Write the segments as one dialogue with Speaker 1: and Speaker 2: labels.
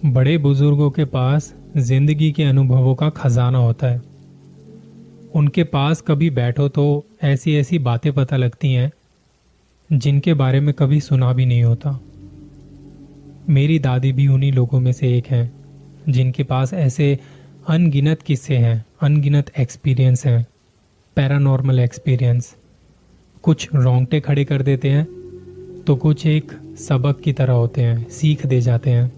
Speaker 1: बड़े बुजुर्गों के पास जिंदगी के अनुभवों का खजाना होता है। उनके पास कभी बैठो तो ऐसी ऐसी बातें पता लगती हैं जिनके बारे में कभी सुना भी नहीं होता। मेरी दादी भी उन्हीं लोगों में से एक हैं जिनके पास ऐसे अनगिनत किस्से हैं, अनगिनत एक्सपीरियंस हैं, पैरानॉर्मल एक्सपीरियंस। कुछ रोंगटे खड़े कर देते हैं तो कुछ एक सबक की तरह होते हैं, सीख दे जाते हैं।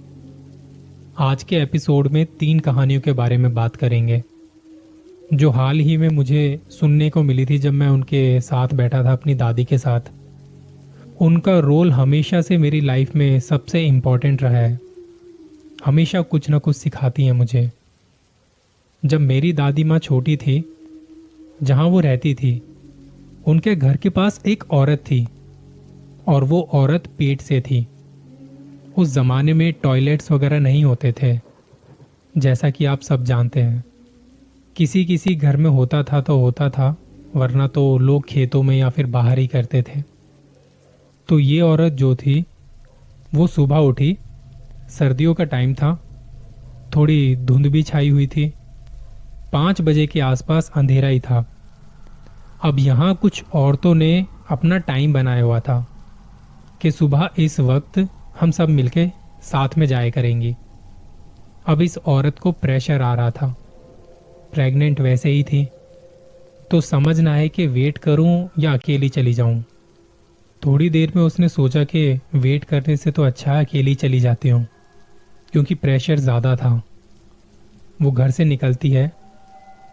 Speaker 1: आज के एपिसोड में 3 कहानियों के बारे में बात करेंगे जो हाल ही में मुझे सुनने को मिली थी जब मैं उनके साथ बैठा था अपनी दादी के साथ। उनका रोल हमेशा से मेरी लाइफ में सबसे इम्पोर्टेंट रहा है। हमेशा कुछ ना कुछ सिखाती हैं मुझे। जब मेरी दादी माँ छोटी थी, जहाँ वो रहती थी, उनके घर के पास एक औरत थी और वो औरत पेट से थी। उस जमाने में टॉयलेट्स वगैरह नहीं होते थे, जैसा कि आप सब जानते हैं। किसी किसी घर में होता था तो होता था, वरना तो लोग खेतों में या फिर बाहर ही करते थे। तो ये औरत जो थी वो सुबह उठी, सर्दियों का टाइम था, थोड़ी धुंध भी छाई हुई थी, 5 बजे के आसपास अंधेरा ही था। अब यहाँ कुछ औरतों ने अपना टाइम बनाया हुआ था कि सुबह इस वक्त हम सब मिलके साथ में जाया करेंगी। अब इस औरत को प्रेशर आ रहा था, प्रेग्नेंट वैसे ही थी, तो समझ ना आए कि वेट करूं या अकेली चली जाऊं। थोड़ी देर में उसने सोचा कि वेट करने से तो अच्छा है अकेली चली जाती हूं, क्योंकि प्रेशर ज़्यादा था। वो घर से निकलती है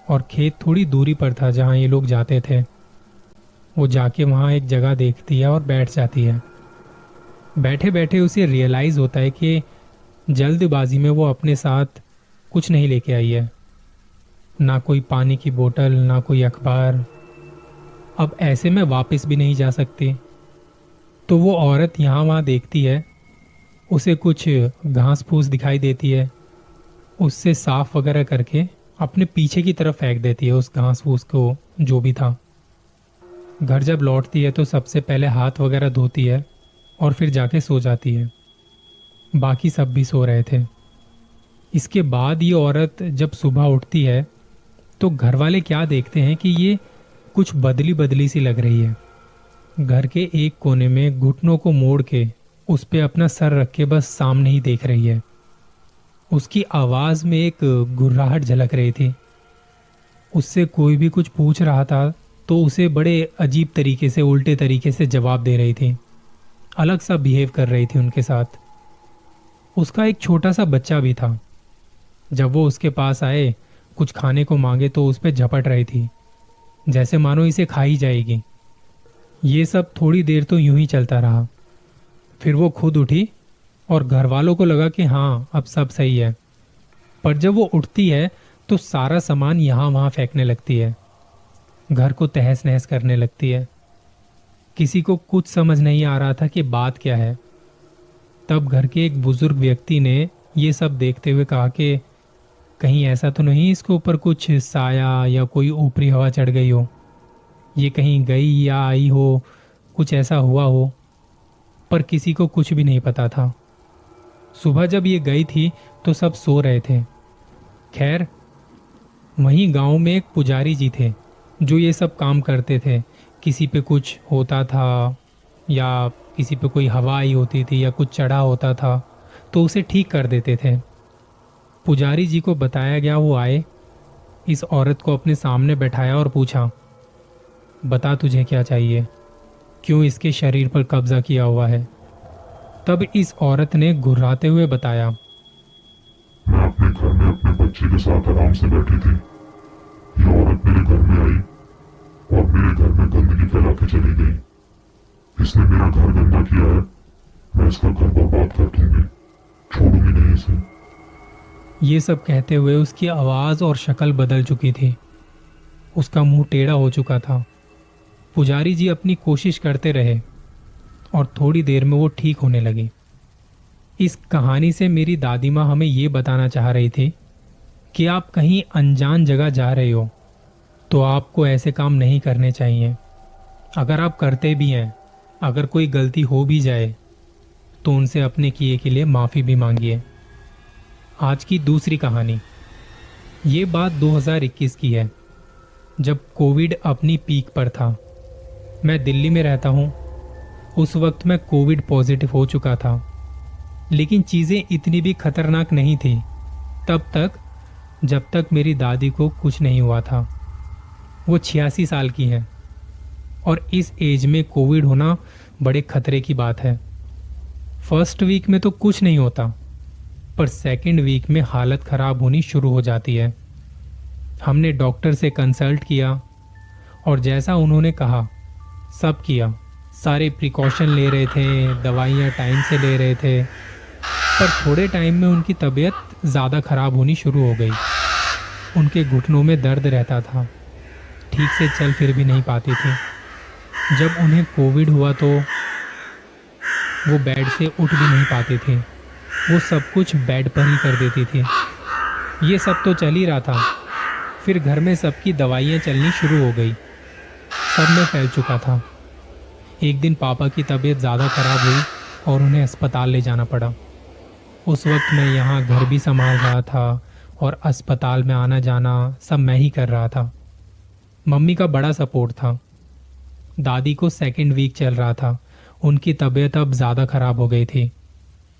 Speaker 1: और खेत थोड़ी दूरी पर था जहां ये लोग जाते थे। वो जाके वहां एक जगह देखती है और बैठ जाती है। बैठे बैठे उसे रियलाइज होता है कि जल्दबाजी में वो अपने साथ कुछ नहीं लेके आई है, ना कोई पानी की बोतल, ना कोई अखबार। अब ऐसे में वापस भी नहीं जा सकती। तो वो औरत यहाँ वहाँ देखती है, उसे कुछ घास फूस दिखाई देती है, उससे साफ वगैरह करके अपने पीछे की तरफ फेंक देती है उस घास फूस को जो भी था। घर जब लौटती है तो सबसे पहले हाथ वगैरह धोती है और फिर जाके सो जाती है। बाकी सब भी सो रहे थे। इसके बाद ये औरत जब सुबह उठती है तो घर वाले क्या देखते हैं कि ये कुछ बदली बदली सी लग रही है। घर के एक कोने में घुटनों को मोड़ के उस पे अपना सर रख के बस सामने ही देख रही है। उसकी आवाज में एक गुर्राहट झलक रही थी। उससे कोई भी कुछ पूछ रहा था तो उसे बड़े अजीब तरीके से, उल्टे तरीके से जवाब दे रही थी, अलग सा बिहेव कर रही थी उनके साथ। उसका एक छोटा सा बच्चा भी था। जब वो उसके पास आए, कुछ खाने को मांगे तो उस पर झपट रही थी, जैसे मानो इसे खा ही जाएगी। ये सब थोड़ी देर तो यूं ही चलता रहा। फिर वो खुद उठी और घर वालों को लगा कि हाँ अब सब सही है। पर जब वो उठती है तो सारा सामान यहाँ वहाँ फेंकने लगती है, घर को तहस नहस करने लगती है। किसी को कुछ समझ नहीं आ रहा था कि बात क्या है। तब घर के एक बुजुर्ग व्यक्ति ने ये सब देखते हुए कहा कि कहीं ऐसा तो नहीं इसके ऊपर कुछ साया या कोई ऊपरी हवा चढ़ गई हो, ये कहीं गई या आई हो, कुछ ऐसा हुआ हो। पर किसी को कुछ भी नहीं पता था। सुबह जब ये गई थी तो सब सो रहे थे। खैर, वहीं गांव में एक पुजारी जी थे जो ये सब काम करते थे। किसी पे कुछ होता था या किसी पे कोई हवा आई होती थी या कुछ चढ़ा होता था तो उसे ठीक कर देते थे। पुजारी जी को बताया गया, वो आए, इस औरत को अपने सामने बैठाया और पूछा, बता तुझे क्या चाहिए, क्यों इसके शरीर पर कब्जा किया हुआ है। तब इस औरत ने घुर्राते हुए बताया,
Speaker 2: मैं अपने घर में अपने बच्चे के साथ आराम से बैठी थी। ये औरत मेरे घर में आई और मेरे घर में गंदगी फैला के चली गई। इसने मेरा घर गंदा किया है, मैं इसका घर बर्बाद कर दूंगी, छोड़ूंगी नहीं इसे।
Speaker 1: ये सब कहते हुए उसकी आवाज और शक्ल बदल चुकी थी। उसका मुंह टेढ़ा हो चुका था। पुजारी जी अपनी कोशिश करते रहे और थोड़ी देर में वो ठीक होने लगी। इस कहानी से मेरी दादी माँ हमें ये बताना चाह रही थी कि आप कहीं अनजान जगह जा रहे हो तो आपको ऐसे काम नहीं करने चाहिए। अगर आप करते भी हैं, अगर कोई गलती हो भी जाए तो उनसे अपने किए के लिए माफ़ी भी मांगिए। आज की दूसरी कहानी। ये बात 2021 की है, जब कोविड अपनी पीक पर था। मैं दिल्ली में रहता हूँ। उस वक्त मैं कोविड पॉजिटिव हो चुका था, लेकिन चीज़ें इतनी भी खतरनाक नहीं थी तब तक, जब तक मेरी दादी को कुछ नहीं हुआ था। वो 86 साल की हैं और इस एज में कोविड होना बड़े खतरे की बात है। फर्स्ट वीक में तो कुछ नहीं होता, पर सेकंड वीक में हालत खराब होनी शुरू हो जाती है। हमने डॉक्टर से कंसल्ट किया और जैसा उन्होंने कहा सब किया। सारे प्रिकॉशन ले रहे थे, दवाइयाँ टाइम से ले रहे थे, पर थोड़े टाइम में उनकी तबीयत ज़्यादा खराब होनी शुरू हो गई। उनके घुटनों में दर्द रहता था, ठीक से चल फिर भी नहीं पाती थी। जब उन्हें कोविड हुआ तो वो बेड से उठ भी नहीं पाती थी। वो सब कुछ बेड पर ही कर देती थी। ये सब तो चल ही रहा था, फिर घर में सबकी दवाइयाँ चलनी शुरू हो गई। सब में फैल चुका था। एक दिन पापा की तबीयत ज़्यादा खराब हुई और उन्हें अस्पताल ले जाना पड़ा। उस वक्त मैं यहाँ घर भी संभाल रहा था और अस्पताल में आना जाना सब मैं ही कर रहा था। मम्मी का बड़ा सपोर्ट था। दादी को सेकंड वीक चल रहा था। उनकी तबीयत अब ज़्यादा खराब हो गई थी।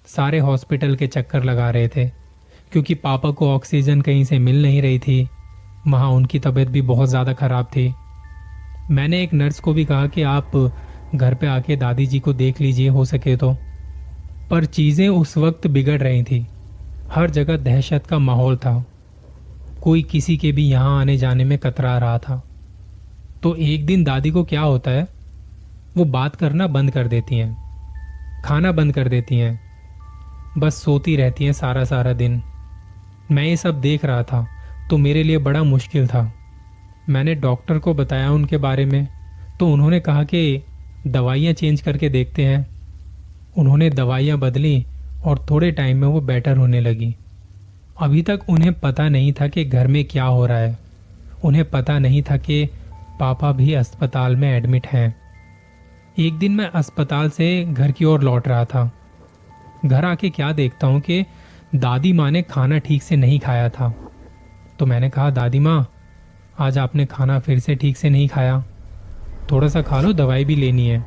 Speaker 1: सारे हॉस्पिटल के चक्कर लगा रहे थे, क्योंकि पापा को ऑक्सीजन कहीं से मिल नहीं रही थी। वहाँ उनकी तबीयत भी बहुत ज़्यादा खराब थी। मैंने एक नर्स को भी कहा कि आप घर पे आके दादी जी को देख लीजिए हो सके तो, पर चीज़ें उस वक्त बिगड़ रही थी। हर जगह दहशत का माहौल था। कोई किसी के भी यहाँ आने जाने में कतरा रहा था। तो एक दिन दादी को क्या होता है, वो बात करना बंद कर देती हैं, खाना बंद कर देती हैं, बस सोती रहती हैं सारा सारा दिन। मैं ये सब देख रहा था तो मेरे लिए बड़ा मुश्किल था। मैंने डॉक्टर को बताया उनके बारे में, तो उन्होंने कहा कि दवाइयाँ चेंज करके देखते हैं। उन्होंने दवाइयाँ बदली और थोड़े टाइम में वो बेटर होने लगी। अभी तक उन्हें पता नहीं था कि घर में क्या हो रहा है। उन्हें पता नहीं था कि पापा भी अस्पताल में एडमिट हैं। एक दिन मैं अस्पताल से घर की ओर लौट रहा था। घर आके क्या देखता हूँ कि दादी माँ ने खाना ठीक से नहीं खाया था। तो मैंने कहा, दादी माँ, आज आपने खाना फिर से ठीक से नहीं खाया, थोड़ा सा खा लो, दवाई भी लेनी है।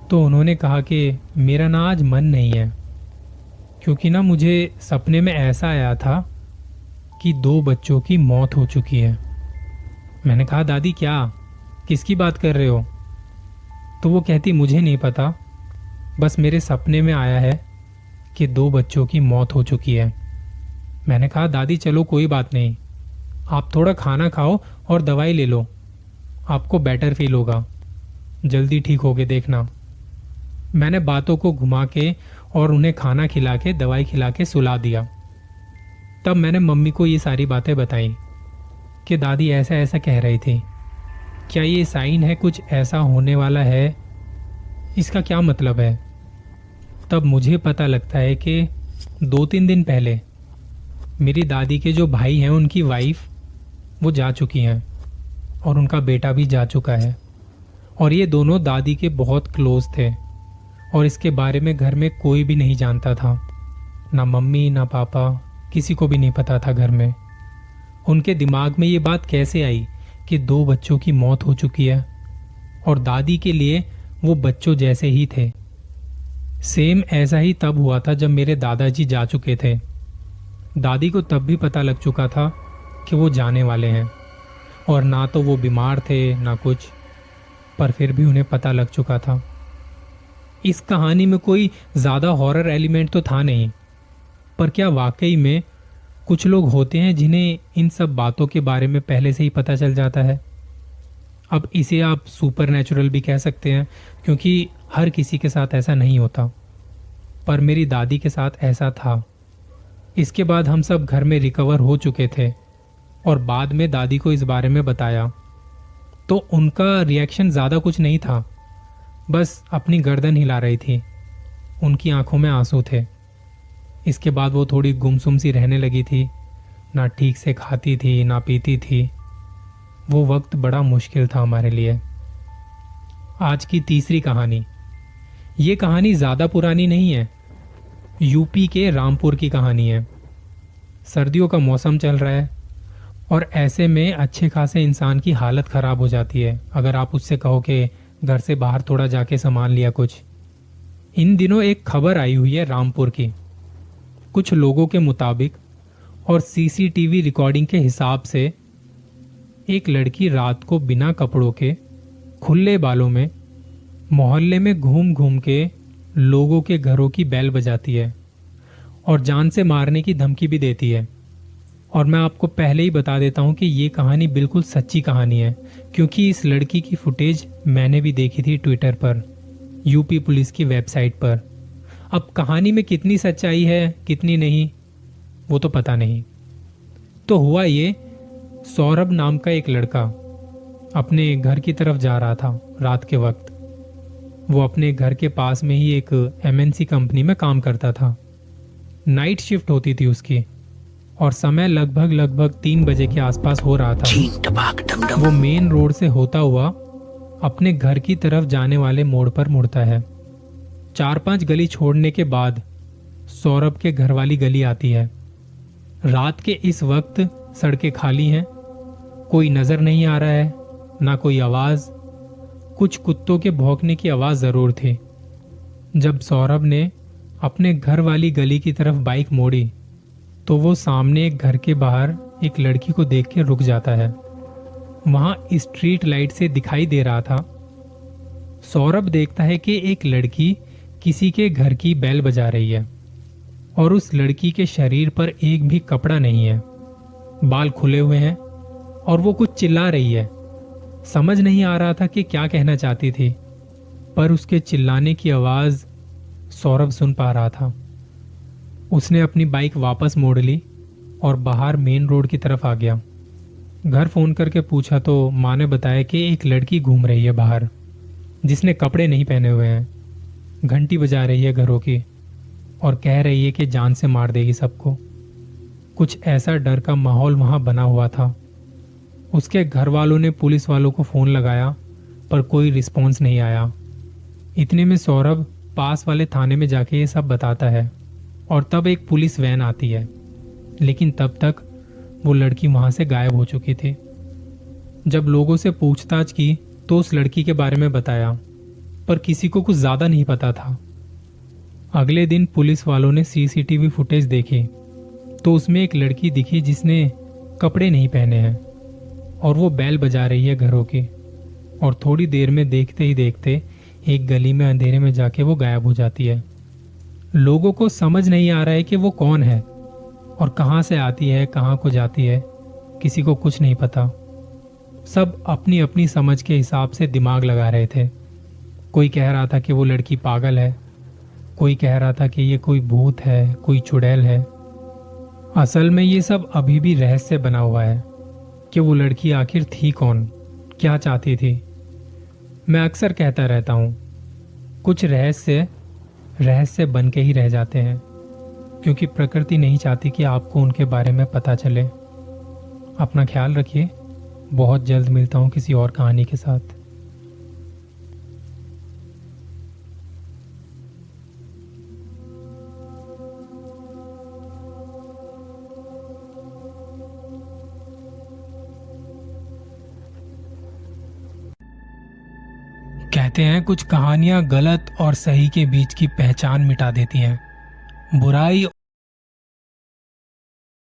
Speaker 1: तो उन्होंने कहा कि मेरा ना आज मन नहीं है, क्योंकि ना मुझे सपने में ऐसा आया था कि 2 बच्चों की मौत हो चुकी है। मैंने कहा, दादी क्या, किसकी बात कर रहे हो? तो वो कहती, मुझे नहीं पता, बस मेरे सपने में आया है कि 2 बच्चों की मौत हो चुकी है। मैंने कहा, दादी चलो कोई बात नहीं, आप थोड़ा खाना खाओ और दवाई ले लो, आपको बेटर फील होगा, जल्दी ठीक होगे देखना। मैंने बातों को घुमा के और उन्हें खाना खिला के दवाई खिला के सुला दिया। तब मैंने मम्मी को ये सारी बातें बताई कि दादी ऐसा ऐसा कह रही थी, क्या ये साइन है कुछ ऐसा होने वाला है, इसका क्या मतलब है? तब मुझे पता लगता है कि 2-3 दिन पहले मेरी दादी के जो भाई हैं उनकी वाइफ वो जा चुकी हैं और उनका बेटा भी जा चुका है, और ये दोनों दादी के बहुत क्लोज थे और इसके बारे में घर में कोई भी नहीं जानता था, ना मम्मी ना पापा, किसी को भी नहीं पता था घर में। उनके दिमाग में ये बात कैसे आई कि 2 बच्चों की मौत हो चुकी है, और दादी के लिए वो बच्चों जैसे ही थे। सेम ऐसा ही तब हुआ था जब मेरे दादाजी जा चुके थे। दादी को तब भी पता लग चुका था कि वो जाने वाले हैं, और ना तो वो बीमार थे ना कुछ, पर फिर भी उन्हें पता लग चुका था। इस कहानी में कोई ज़्यादा हॉरर एलिमेंट तो था नहीं, पर क्या वाकई में कुछ लोग होते हैं जिन्हें इन सब बातों के बारे में पहले से ही पता चल जाता है। अब इसे आप सुपर नेचुरल भी कह सकते हैं, क्योंकि हर किसी के साथ ऐसा नहीं होता, पर मेरी दादी के साथ ऐसा था। इसके बाद हम सब घर में रिकवर हो चुके थे और बाद में दादी को इस बारे में बताया, तो उनका रिएक्शन ज़्यादा कुछ नहीं था, बस अपनी गर्दन हिला रही थी। उनकी आंखों में आंसू थे। इसके बाद वो थोड़ी गुमसुम सी रहने लगी थी, ना ठीक से खाती थी ना पीती थी। वो वक्त बड़ा मुश्किल था हमारे लिए। आज की तीसरी कहानी। ये कहानी ज़्यादा पुरानी नहीं है, यूपी के रामपुर की कहानी है। सर्दियों का मौसम चल रहा है और ऐसे में अच्छे खासे इंसान की हालत खराब हो जाती है अगर आप उससे कहो कि घर से बाहर थोड़ा जाके सामान लिया कुछ। इन दिनों एक खबर आई हुई है रामपुर की। कुछ लोगों के मुताबिक और सीसीटीवी रिकॉर्डिंग के हिसाब से एक लड़की रात को बिना कपड़ों के खुले बालों में मोहल्ले में घूम घूम के लोगों के घरों की बेल बजाती है और जान से मारने की धमकी भी देती है। और मैं आपको पहले ही बता देता हूं कि ये कहानी बिल्कुल सच्ची कहानी है, क्योंकि इस लड़की की फुटेज मैंने भी देखी थी ट्विटर पर, यूपी पुलिस की वेबसाइट पर। अब कहानी में कितनी सच्चाई है कितनी नहीं वो तो पता नहीं। तो हुआ ये, सौरभ नाम का एक लड़का अपने घर की तरफ जा रहा था रात के वक्त। वो अपने घर के पास में ही एक एमएनसी कंपनी में काम करता था। नाइट शिफ्ट होती थी उसकी और समय लगभग 3 बजे के आसपास हो रहा था। वो मेन रोड से होता हुआ अपने घर की तरफ जाने वाले मोड़ पर मुड़ता है। 4-5 गली छोड़ने के बाद सौरभ के घर वाली गली आती है। रात के इस वक्त सड़कें खाली हैं, कोई नजर नहीं आ रहा है, ना कोई आवाज। कुछ कुत्तों के भौंकने की आवाज जरूर थी। जब सौरभ ने अपने घर वाली गली की तरफ बाइक मोड़ी तो वो सामने एक घर के बाहर एक लड़की को देख के रुक जाता है। वहां स्ट्रीट लाइट से दिखाई दे रहा था। सौरभ देखता है कि एक लड़की किसी के घर की बेल बजा रही है और उस लड़की के शरीर पर एक भी कपड़ा नहीं है, बाल खुले हुए हैं और वो कुछ चिल्ला रही है। समझ नहीं आ रहा था कि क्या कहना चाहती थी, पर उसके चिल्लाने की आवाज सौरभ सुन पा रहा था। उसने अपनी बाइक वापस मोड़ ली और बाहर मेन रोड की तरफ आ गया। घर फोन करके पूछा तो माँ ने बताया कि एक लड़की घूम रही है बाहर, जिसने कपड़े नहीं पहने हुए हैं, घंटी बजा रही है घरों की और कह रही है कि जान से मार देगी सबको। कुछ ऐसा डर का माहौल वहां बना हुआ था। उसके घर वालों ने पुलिस वालों को फोन लगाया पर कोई रिस्पॉन्स नहीं आया। इतने में सौरभ पास वाले थाने में जाके ये सब बताता है और तब एक पुलिस वैन आती है, लेकिन तब तक वो लड़की वहां से गायब हो चुकी थी। जब लोगों से पूछताछ की तो उस लड़की के बारे में बताया, पर किसी को कुछ ज्यादा नहीं पता था। अगले दिन पुलिस वालों ने सीसीटीवी फुटेज देखी तो उसमें एक लड़की दिखी जिसने कपड़े नहीं पहने हैं और वो बेल बजा रही है घरों की। और थोड़ी देर में देखते ही देखते एक गली में अंधेरे में जाके वो गायब हो जाती है। लोगों को समझ नहीं आ रहा है कि वो कौन है और कहां से आती है कहां को जाती है, किसी को कुछ नहीं पता। सब अपनी अपनी समझ के हिसाब से दिमाग लगा रहे थे। कोई कह रहा था कि वो लड़की पागल है, कोई कह रहा था कि ये कोई भूत है, कोई चुड़ैल है। असल में ये सब अभी भी रहस्य बना हुआ है कि वो लड़की आखिर थी कौन, क्या चाहती थी। मैं अक्सर कहता रहता हूं, कुछ रहस्य बन के ही रह जाते हैं, क्योंकि प्रकृति नहीं चाहती कि आपको उनके बारे में पता चले। अपना ख्याल रखिए। बहुत जल्द मिलता हूं किसी और कहानी के साथ। कहते हैं कुछ कहानियां गलत और सही के बीच की पहचान मिटा देती हैं। बुराई